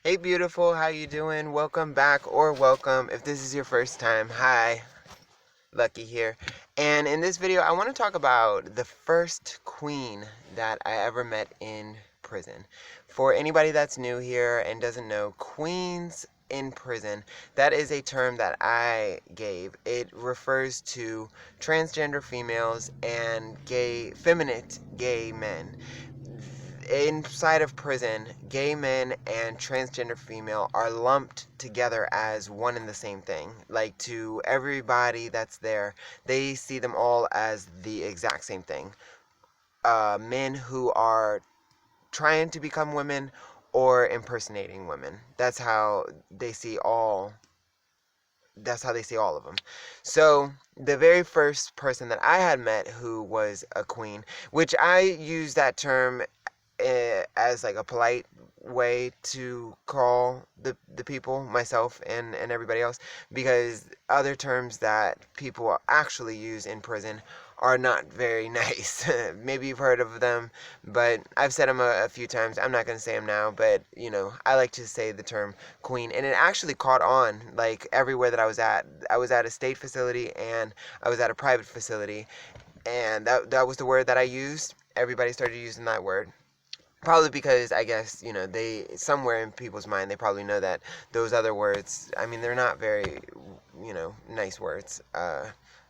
Hey beautiful, how you doing? Welcome back or welcome if this is your first time. Hi, Lucky here. And in this video, I want to talk about the first queen that I ever met in prison. For anybody that's new here and doesn't know, queens in prison, that is a term that I gave. It refers to transgender females and feminine gay men. Inside of prison, gay men and transgender female are lumped together as one and the same thing. Like, to everybody that's there, they see them all as the exact same thing. Men who are trying to become women or impersonating women. That's how they see all of them. So the very first person that I had met who was a queen, which I use that term as like a polite way to call the people, myself and everybody else, because other terms that people actually use in prison are not very nice. Maybe you've heard of them, but I've said them a few times. I'm not going to say them now, but I like to say the term queen, and it actually caught on like everywhere that I was at. I was at a state facility and I was at a private facility, and that was the word that I used. Everybody started using that word. Probably because I guess, they, somewhere in people's mind, they probably know that those other words, I mean, they're not very, nice words.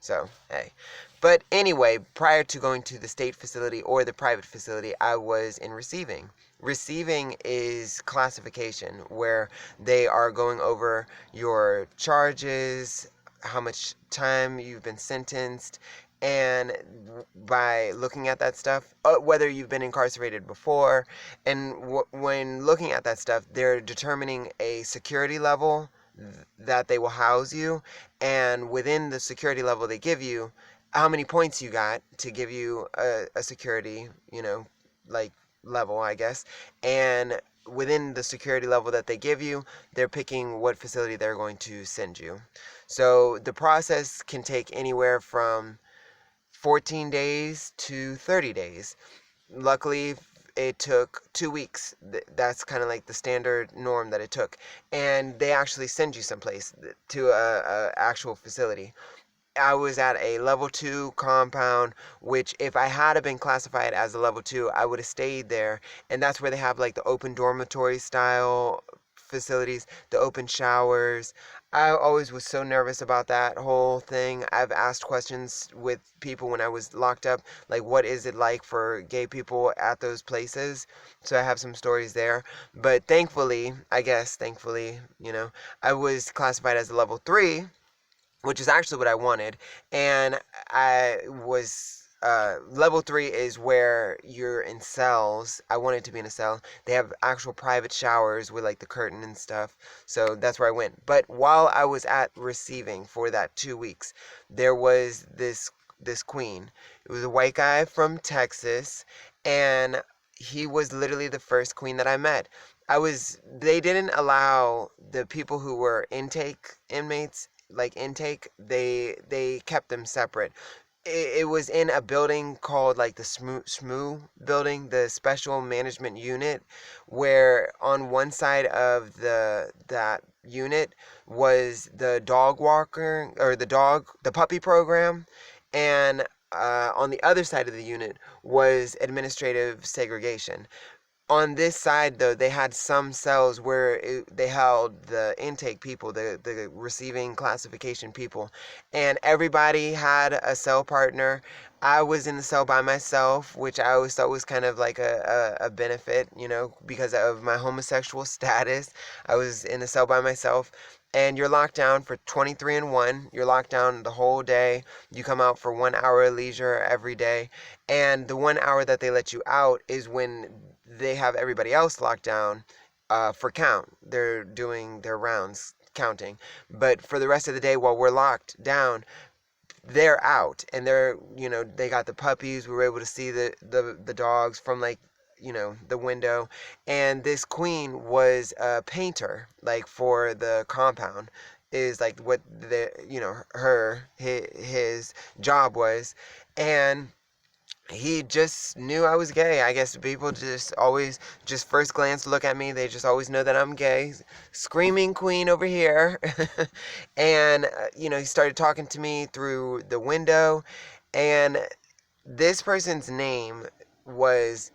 So, hey. But anyway, prior to going to the state facility or the private facility, I was in receiving. Receiving is classification, where they are going over your charges, how much time you've been sentenced, and by looking at that stuff, whether you've been incarcerated before, and when looking at that stuff, they're determining a security level that they will house you, and within the security level they give you, how many points you got to give you a security, like level, I guess, and within the security level that they give you, they're picking what facility they're going to send you. So the process can take anywhere from 14 days to 30 days. Luckily, it took 2 weeks. That's kind of like the standard norm that it took. And they actually send you someplace to a actual facility. I was at a level 2 compound, which if I had been classified as a level 2, I would have stayed there. And that's where they have like the open dormitory style facilities, the open showers. I always was so nervous about that whole thing. I've asked questions with people when I was locked up, like what is it like for gay people at those places? So I have some stories there. But thankfully, I was classified as a level 3, which is actually what I wanted. And I was level 3 is where you're in cells. I wanted to be in a cell. They have actual private showers with like the curtain and stuff. So that's where I went. But while I was at receiving for that 2 weeks, there was this queen. It was a white guy from Texas, and he was literally the first queen that I met. They didn't allow the people who were intake inmates, like intake, they kept them separate. It was in a building called like the SMU building, the Special Management Unit, where on one side of that unit was the dog walker, or the puppy program, and on the other side of the unit was administrative segregation. On this side, though, they had some cells where they held the intake people, the receiving classification people, and everybody had a cell partner. I was in the cell by myself, which I always thought was kind of like a benefit, because of my homosexual status. I was in the cell by myself. And you're locked down for 23 and 1. You're locked down the whole day. You come out for 1 hour of leisure every day. And the 1 hour that they let you out is when they have everybody else locked down for count. They're doing their rounds, counting. But for the rest of the day, while we're locked down, they're out, and they got the puppies. We were able to see the dogs from like, the window. And this queen was a painter, like for the compound, is like what his job was. And he just knew I was gay. I guess people just always, just first glance look at me, they just always know that I'm gay. Screaming queen over here. And, he started talking to me through the window. And this person's name was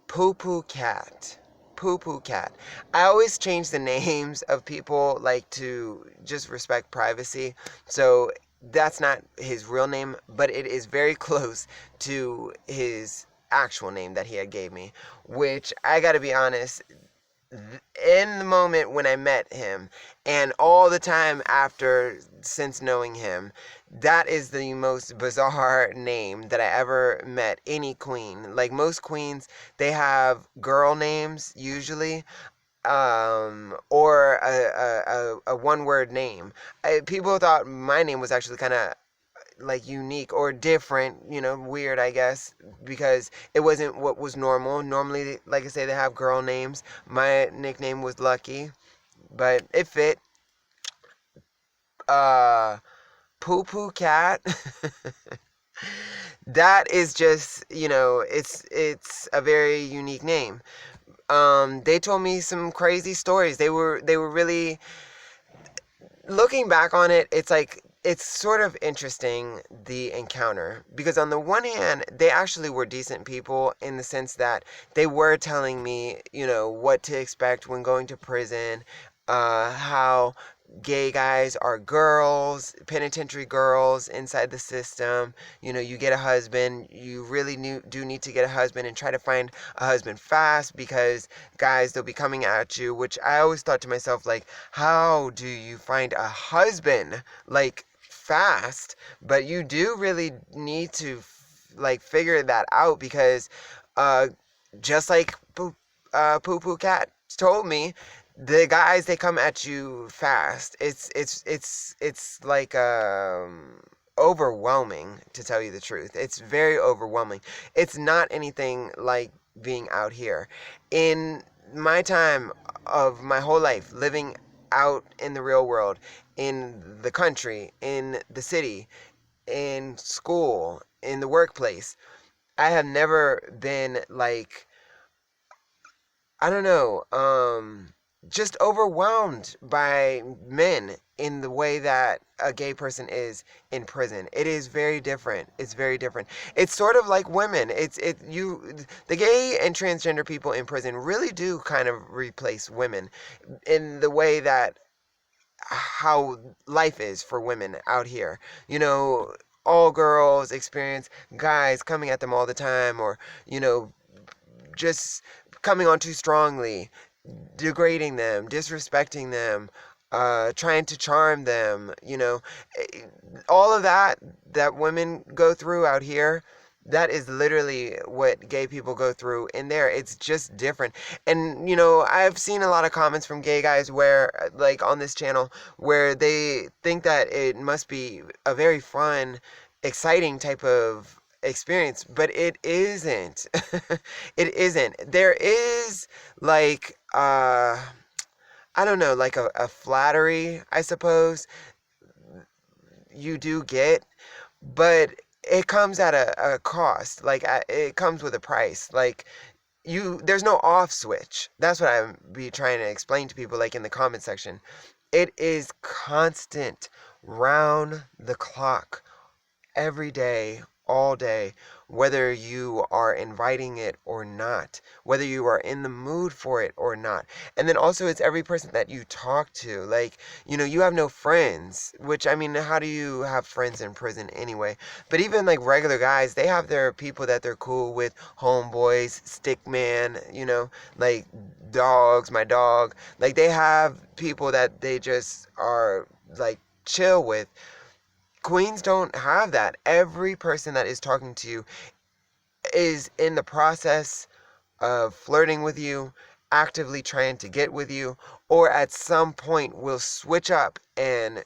Poo Poo Cat. Poo Poo Cat. I always change the names of people, like, to just respect privacy. So that's not his real name, but it is very close to his actual name that he had gave me, which I got to be honest, in the moment when I met him and all the time after since knowing him, that is the most bizarre name that I ever met any queen. Like most queens, they have girl names usually, or a one word name. People thought my name was actually kind of like unique or different, weird, I guess, because it wasn't what was normal. Normally, like I say, they have girl names. My nickname was Lucky, but it fit. Uh, Poo Poo Cat. That is just, it's a very unique name. They told me some crazy stories. They were really, looking back on it, it's like it's sort of interesting, the encounter, because on the one hand they actually were decent people in the sense that they were telling me, what to expect when going to prison, how gay guys are girls, penitentiary girls inside the system. You get a husband, you really do need to get a husband and try to find a husband fast, because guys, they'll be coming at you, which I always thought to myself, like, how do you find a husband, like, fast? But you do really need to, like, figure that out, because uh just like Poo Poo Cat told me, the guys, they come at you fast. It's like overwhelming, to tell you the truth. It's very overwhelming. It's not anything like being out here. In my time of my whole life living out in the real world, in the country, in the city, in school, in the workplace, I have never been like, I don't know, just overwhelmed by men in the way that a gay person is in prison. It is very different. It's very different. It's sort of like women. The gay and transgender people in prison really do kind of replace women in the way that how life is for women out here. All girls experience guys coming at them all the time, or, you know, just coming on too strongly, degrading them, disrespecting them, trying to charm them, Eh, all of that women go through out here. That is literally what gay people go through in there. It's just different. And, I've seen a lot of comments from gay guys where, like, on this channel, where they think that it must be a very fun, exciting type of experience, but it isn't. It isn't. There is, like, I don't know, like a flattery, I suppose, you do get, but it comes at a cost. Like, it comes with a price. Like, there's no off switch. That's what I'm be trying to explain to people, like, in the comment section. It is constant, round the clock, every day, all day, whether you are inviting it or not, whether you are in the mood for it or not. And then also, it's every person that you talk to. Like, you have no friends, which, I mean, how do you have friends in prison anyway? But even like regular guys, they have their people that they're cool with, homeboys, stick man, like dogs, my dog. Like, they have people that they just are like chill with. Queens don't have that. Every person that is talking to you is in the process of flirting with you, actively trying to get with you, or at some point will switch up and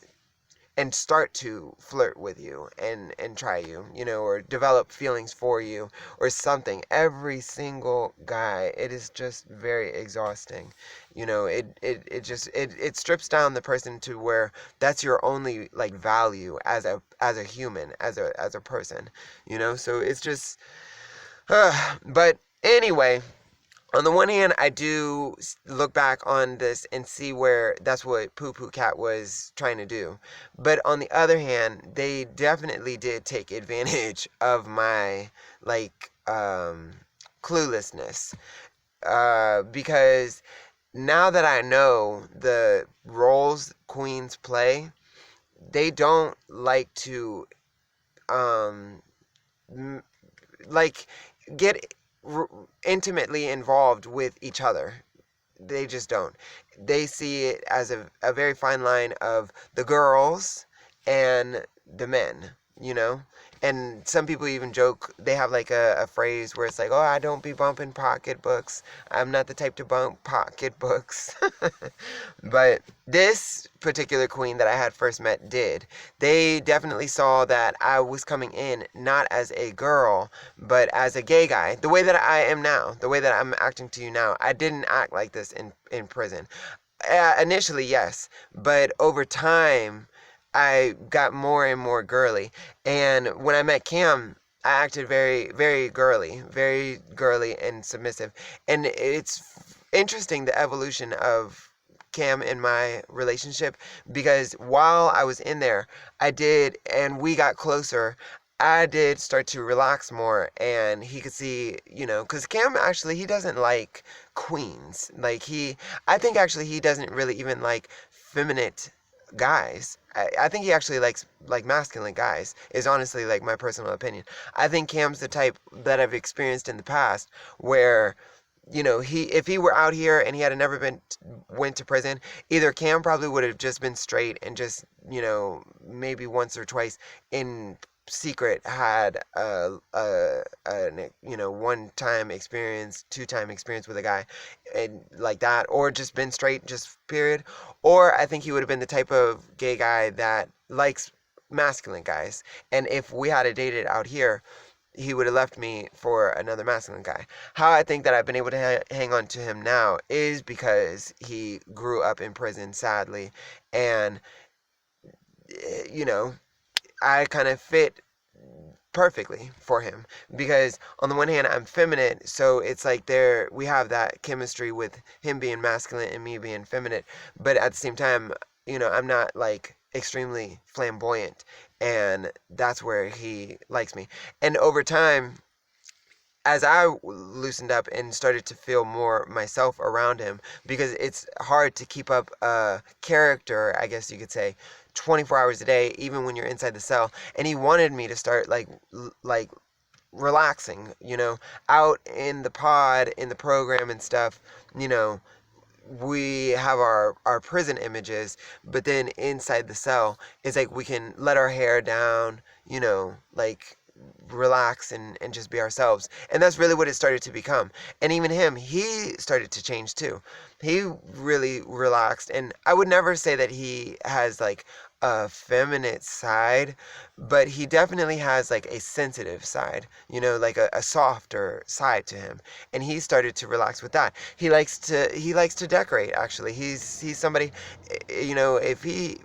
start to flirt with you and try you, or develop feelings for you or something. Every single guy. It is just very exhausting. It strips down the person to where that's your only, like, value as a human, as a person. So it's just, But anyway, on the one hand, I do look back on this and see where that's what Poo Poo Cat was trying to do. But on the other hand, they definitely did take advantage of my, like, cluelessness. Because now that I know the roles queens play, they don't like to, um, like, get r- intimately involved with each other. They just don't. They see it as a very fine line of the girls and the men, you know? And some people even joke, they have like a phrase where it's like, oh, I don't be bumping pocketbooks. I'm not the type to bump pocketbooks. But this particular queen that I had first met did. They definitely saw that I was coming in not as a girl, but as a gay guy. The way that I am now, the way that I'm acting to you now, I didn't act like this in prison. Initially, yes, but over time, I got more and more girly. And when I met Cam, I acted very girly and submissive. And it's interesting the evolution of Cam in my relationship, because while I was in there, I did, and we got closer. I did start to relax more, and he could see, because Cam actually, he doesn't like queens. I think actually he doesn't really even like feminine guys. I think he actually likes like masculine guys, is honestly like my personal opinion. I think Cam's the type that I've experienced in the past where, he, if he were out here and he had never went to prison, either Cam probably would have just been straight and just, maybe once or twice in secret had one time experience, two-time experience with a guy and like that, or just been straight, just period. Or I think he would have been the type of gay guy that likes masculine guys, and if we had dated out here, he would have left me for another masculine guy. How I think that I've been able to hang on to him now is because he grew up in prison, sadly, and you know, I kind of fit perfectly for him, because on the one hand I'm feminine, so it's like there we have that chemistry with him being masculine and me being feminine, but at the same time, I'm not like extremely flamboyant, and that's where he likes me. And over time, as I loosened up and started to feel more myself around him, because it's hard to keep up a character, I guess you could say, 24 hours a day, even when you're inside the cell. And he wanted me to start like relaxing, out in the pod, in the program and stuff, you know, we have our prison images, but then inside the cell, it's like we can let our hair down, like relax and just be ourselves. And that's really what it started to become. And even him, he started to change too. He really relaxed. And I would never say that he has like a feminine side, but he definitely has like a sensitive side, like a softer side to him. And he started to relax with that. He likes to decorate, actually. He's somebody, if he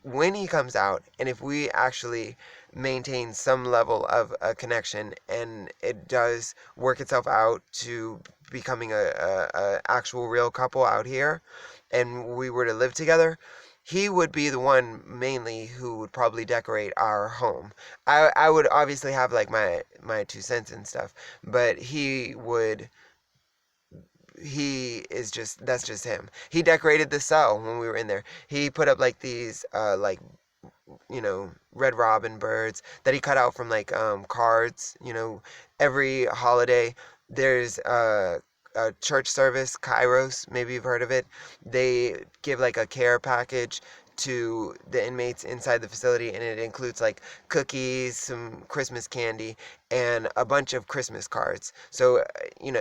when he comes out, and if we actually maintain some level of a connection, and it does work itself out to becoming a actual real couple out here, and we were to live together, he would be the one mainly who would probably decorate our home. I would obviously have like my 2 cents and stuff, but that's just him. He decorated the cell when we were in there. He put up like these like red robin birds that he cut out from like cards. Every holiday there's a church service, Kairos, maybe you've heard of it. They give like a care package to the inmates inside the facility, and it includes like cookies, some Christmas candy, and a bunch of Christmas cards. So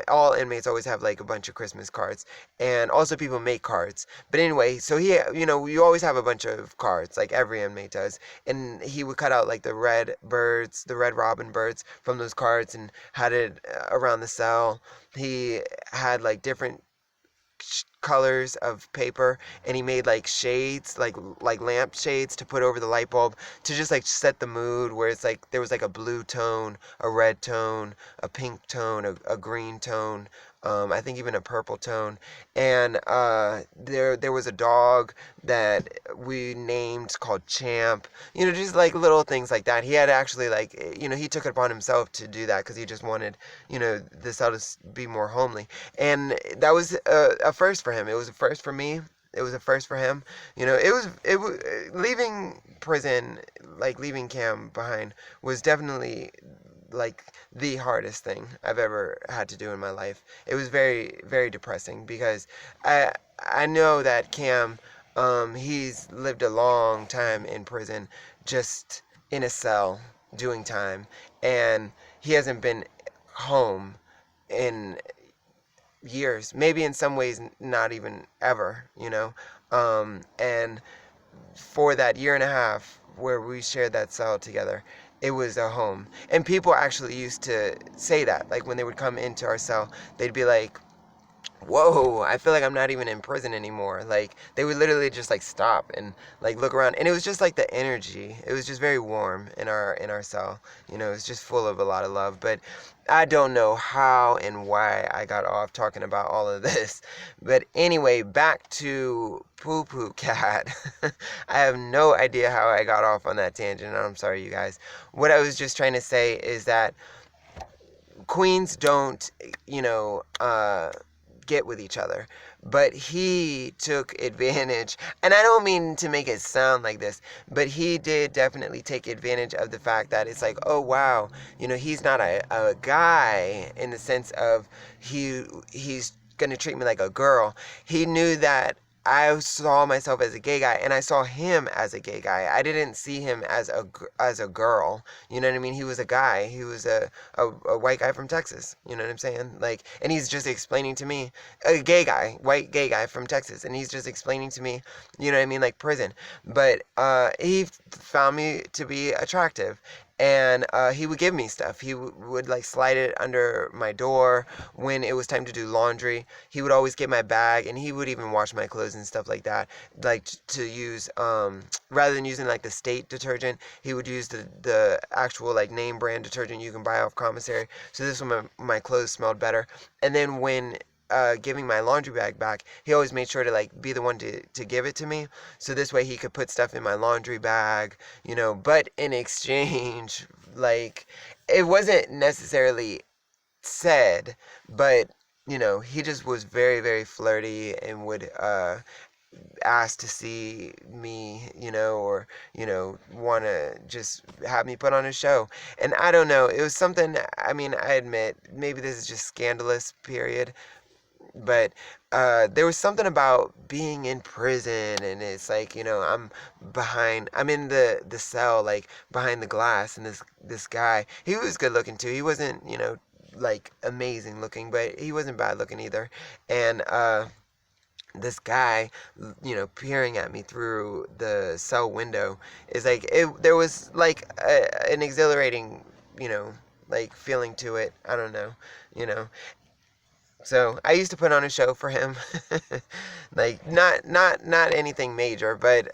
all inmates always have like a bunch of Christmas cards, and also people make cards. But anyway, so you always have a bunch of cards, like every inmate does. And he would cut out like the red birds, the red robin birds from those cards, and had it around the cell. He had like different colors of paper, and he made like shades, like lamp shades to put over the light bulb to just like set the mood, where it's like there was like a blue tone, a red tone, a pink tone, a green tone, I think even a purple tone. And there was a dog that we named called Champ. Just like little things like that. He had actually like he took it upon himself to do that because he just wanted the cell to be more homely. And that was a first for him. It was a first for me. It was a first for him. It was leaving prison, like leaving Cam behind, was definitely like the hardest thing I've ever had to do in my life. It was very, very depressing because I know that Cam, he's lived a long time in prison, just in a cell doing time, and he hasn't been home in years, maybe in some ways not even ever, and for that year and a half where we shared that cell together, it was a home. And people actually used to say that, like when they would come into our cell, they'd be like, whoa, I feel like I'm not even in prison anymore. Like they would literally just like stop and like look around, and it was just like the energy. It was just very warm in our cell. It was just full of a lot of love. But I don't know how and why I got off talking about all of this. But anyway, back to Poo Poo Cat. I have no idea how I got off on that tangent. I'm sorry, you guys. What I was just trying to say is that queens don't, get with each other. But he took advantage, and I don't mean to make it sound like this, but he did definitely take advantage of the fact that it's like, oh wow, he's not a guy in the sense of he's gonna treat me like a girl. He knew that I saw myself as a gay guy, and I saw him as a gay guy. I didn't see him as a girl. You know what I mean? He was a guy. He was a white guy from Texas. You know what I'm saying? Like, and he's just explaining to me, a gay guy, white gay guy from Texas, and he's just explaining to me, you know what I mean, like prison. But he found me to be attractive, and he would give me stuff. He would like slide it under my door when it was time to do laundry. He would always get my bag, and he would even wash my clothes and stuff like that. Like to use, rather than using like the state detergent, he would use the actual like name brand detergent you can buy off commissary. So this way my clothes smelled better. And then when giving my laundry bag back, he always made sure to like be the one to give it to me, so this way he could put stuff in my laundry bag, but in exchange, like, it wasn't necessarily said, but he just was very, very flirty and would ask to see me, or want to just have me put on a show. And I don't know, it was something, I mean, I admit maybe this is just scandalous, period, but there was something about being in prison, and it's like, I'm in the cell, like behind the glass, and this guy, he was good looking too. He wasn't, like amazing looking, but he wasn't bad looking either. And this guy, peering at me through the cell window, is like, there was like an exhilarating, like feeling to it. I don't know, you know. So I used to put on a show for him, like not anything major, but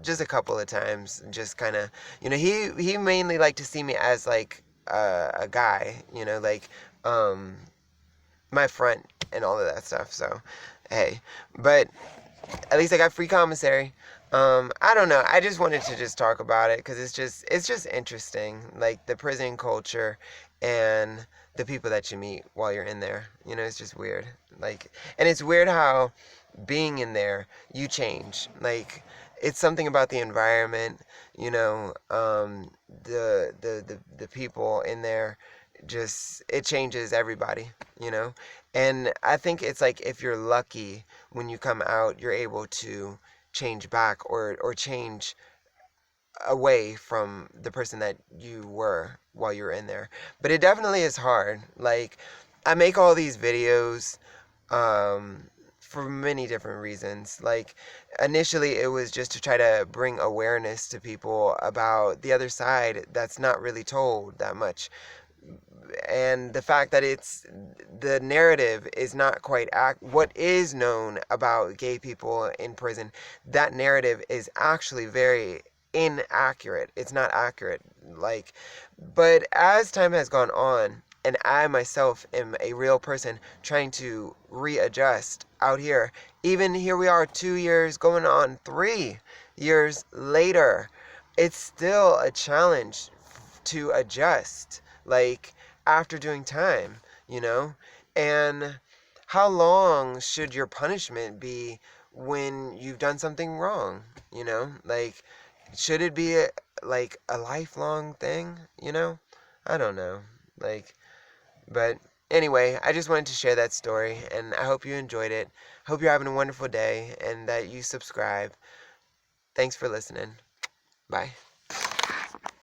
just a couple of times, just kind of, he mainly liked to see me as like a guy, like my front and all of that stuff. So hey, but at least I got free commissary. I don't know. I just wanted to just talk about it because it's just interesting, like the prison culture and the people that you meet while you're in there. It's just weird. Like, and it's weird how being in there, you change. Like, it's something about the environment, the people in there, just, it changes everybody, and I think it's like, if you're lucky, when you come out, you're able to change back, or change away from the person that you were while you were in there. But it definitely is hard. Like, I make all these videos for many different reasons. Like, initially it was just to try to bring awareness to people about the other side that's not really told that much. and the fact that the narrative is not quite what is known about gay people in prison, that narrative is actually very inaccurate. It's not accurate. Like, but as time has gone on, and I myself am a real person trying to readjust out here, even here we are 2 years going on 3 years later, it's still a challenge to adjust, like, after doing time, you know? And how long should your punishment be when you've done something wrong, you know? Like, should it be like a lifelong thing, you know? I don't know. Like, but anyway, I just wanted to share that story, and I hope you enjoyed it. Hope you're having a wonderful day and that you subscribe. Thanks for listening. Bye.